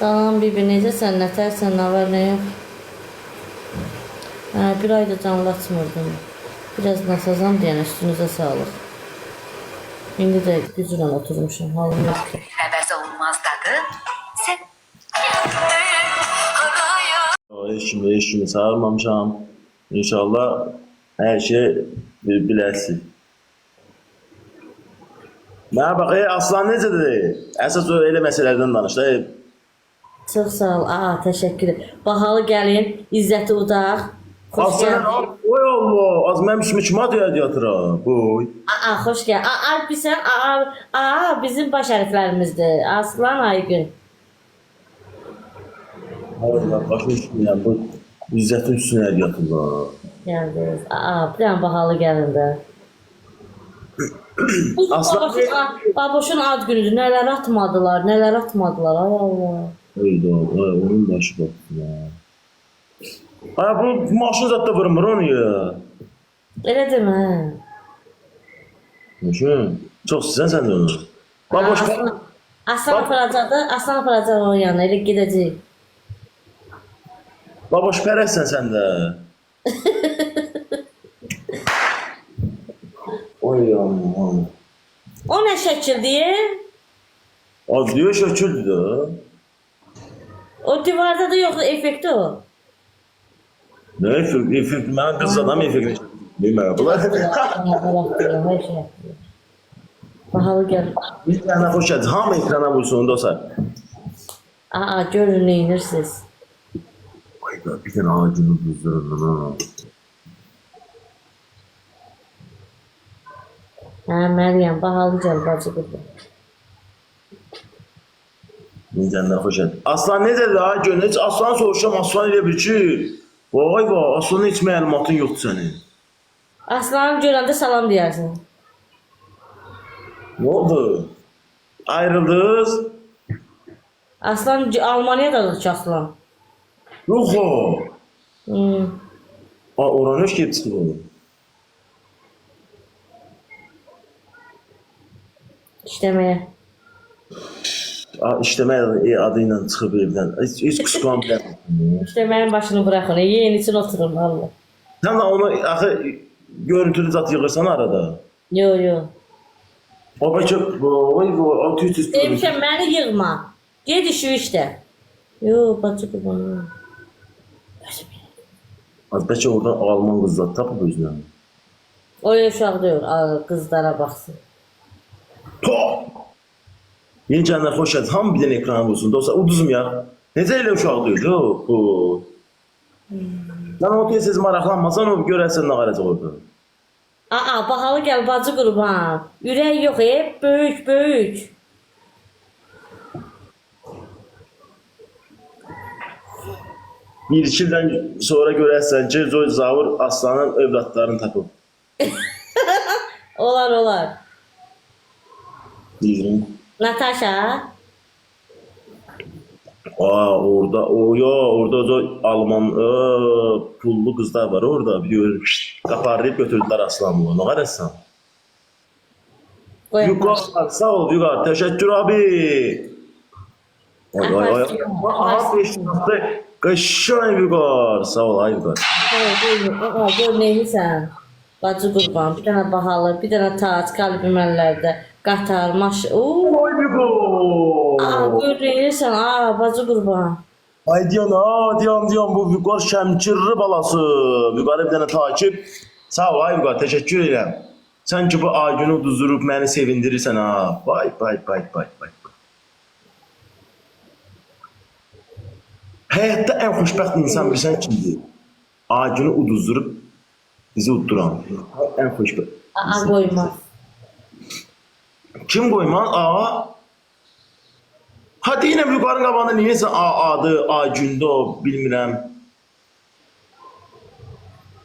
Salam bibi, necəsən, nətərsən, nə var, nə yox? Bir ayda canlı açmırdım. Biraz nasazam deyən üstünüzə sağlıq. İndi də güclə oturmuşum, halım yox ki. Əvəz olmaz dadı. Sən... Heç kimi çağırmamışam. İnşallah hər şey biləsiz. Mənə bax, Aslan necədir? Əsas o elə məsələlərdən danış da. Çox sağ ol, təşəkkür ederim. Bahalı gəlin, İzzəti Udaq. Xoş gəldin. Oy Allah, az mənim işimi kim adı yatıram? Boy. Xoş gəldin. Alpisən, bizim baş hərflərimizdir. Aslan Aygün. Allah, başım üstünə, bu İzzətin üstünə yatırlar. Gəldiniz. Bir dənə bahalı gəlin də. Baboşun ad günüdür. Nələr atmadılar, nələr atmadılar. Ay Allah. Öyle oldu, onun başı baktı ya. Ay bu maşın zaten vurmur onu ya. Elə demə. Maşın, çok sizden sen de onu. Baboş Aslan aparacaq onun yanına, elə gedəcək. Baboş pərəssən sən də. Oy aman. O nə şəkildir? Az diyor şəkildir də. O divarda da yoxdur, effekti o. Ne efekt, mən qız adam efekt. Bilməm, bunlar. Hər şey yapıyor. Bahalı gəl. Bir tane hoş geldin. Hamı ekrana vursun dostlar. Görün neyinirsiniz. Vay be, bir tane ağacını buzdurun ha. Məryəm, bahalı gəl, bacı qızı. Necəndən xoş geldin. Aslan necədir ha gönül? Heç Aslan soruşam, Aslan elə bir ki. Vay vay, Aslanın heç məlumatın yoxdur sənin. Aslanı görəndə salam deyərsin. Ne oldu? Ayrıldınız? Aslan Almaniyadadır ki Aslan. Yox o. Oranı hoş getsin oğlum. İşləməyə. İşləmə adıyla çıxıb evdən. Heç qısqan biləm. İşləməyin başını bıraxın, yeyin için oturun Allah. Sən də onu axı görüntülü zat yığırsan arada. Yo. O bəlkə vay tüz. Demişəm məni yığma. Ged işi işdə. Yo, bacı qızım. Az bəlkə oradan Alman qız zat tapıb özünə. O uşaq deyil, qızlara baxsın. Yeni canlar xoş gəldiniz. Hamı bir dənə ekrana vursun. Dostlar, uduzum ya. Necə elə uşaq deyil bu? Lan o tez maraqlanmasan o görərsən nə qaracaq orada. Bahalı gəl bacı qurban. Ürək yox, böyük. Bir iki ildən sonra görərsən ki, Zoy Zavur Aslanın övladlarını tapıb. Olar. Deyirəm. Natasha. Orada Zoy Alman pullu qızlar var orada. Biliyorum. Qaparlayıb götürdülər Aslanı. Nə qarəsən? Vüqar, sağ ol Vüqar. Təşəkkür abi. Ay. Aha, Qəşəng Vüqar. Sağ ol ay Vüqar. Gör neylisən? Bacı qurban, bir dənə bahalı, bir dənə tac, qalbi mənlərdə, qatar, maş... Ay Vüqar. Gör neylisən, bacı qurban. Ay diyan bu Vüqar Şəmkirli balası. Vüqarı bir dənə takip. Sağ ol ay Vüqar, təşəkkür edirəm. Sən ki bu Aygünü uduzdurup məni sevindirirsən ha. Vay. Həyatda ən xoşbəxt insan bilsən kimdir? Aygünü uduzdurup bizi udduran. Ən xoşbəxt. Qoymaz. Kim qoymaz? Hadi yine Vüqarın qabağında neyəsə adı, Aygündə o, bilmirəm.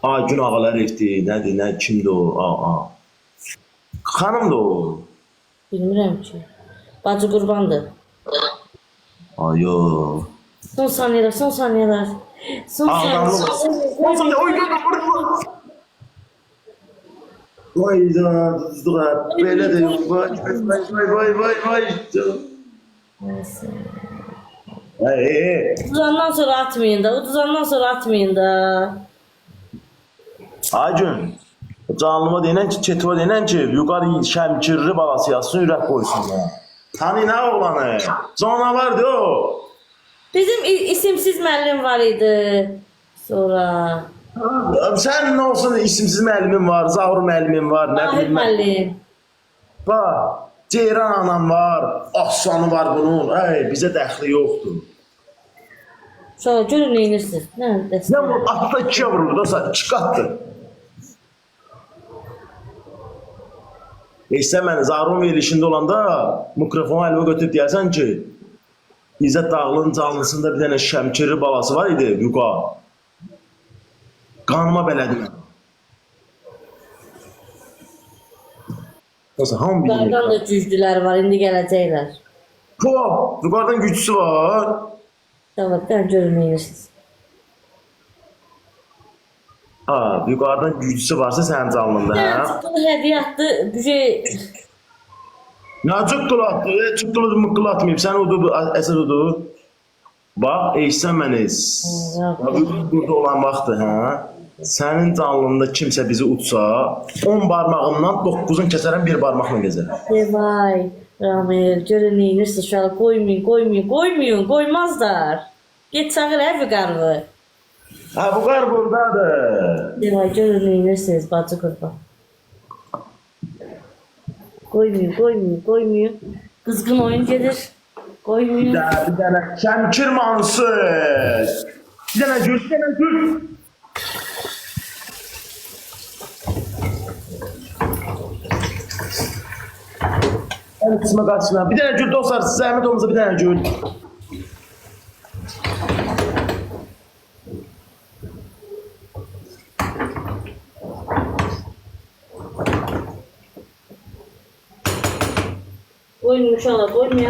Aygün ağalar evdi, nədir, kimdir o, Xanım da o. Bilmirəm ki. Bacı qurbandır. Yox. Son saniyeler. Vay da, belə də yox. Vay. Neyse. Uduzandan sonra atmayın da. Uduzandan sonra atmayın da. Acun. Canlıma denen ki, çetiva denen ki, yukarı şəmkirli balası yazsın, ürək qoysun ya. Tanı nə oğlanı? Canavardı o. Bizim isimsiz müəllim var idi. Sonra. Sən nə olsun, isimsiz müəllimin var, Zahur müəllimin var, nə Ahir bilim mən. müəllim. Bax, Ceyran anam var, Aslanı var bunun. Bizə dəxli yoxdur. Sonra görün neyinirsiniz. Nə Nə dəstək? bu, atda ikiyə vuruldu, dostlar, iki qatdır. Sən məni Zahurun verilişində olanda mikrofonu əlimə götürüb deyərsən ki, İzzət Dağlının canlısında bir dənə şəmkirli balası var idi, Vüqa. Qanıma belədim. Dostlar, hamı bilir. Yukarıdan da güclülər var, indi gələcəklər. Yukarıdan gücüsü var. Tamam, ben görün neyinirsiniz. Yukarıdan gücüsü varsa sənin canlında, hə? Çıqqılı hediyə atdı, bir şey... Nə çıqqılı atdı? Çıqqılı mıqqılı atmayıb, sən odur, əsər odur. Bax, eşsən məniz. Burada olan vaxtdır, hə? Sənin canlında kimsə bizi utsa, 10 barmağımdan 9'un kəsərəm, bir barmaqla gezərəm. Vay, Ramil, görün neyinirsiniz. Şöyle koymayın, koymazlar. Get çağır hə Vüqarı. Bu qar buradadır. Vay, görün neyinirsiniz, bacı qurban. Koymayın. Kızgın oyun gelir. Koymayın. Bir dənə şəmkir mansız. Bir dənə gül. Ən qısma qaçma. Bir dənə gül dostlar, zəhmət olmasa bir dənə gül. Koymayın uşaqlar, koymayın.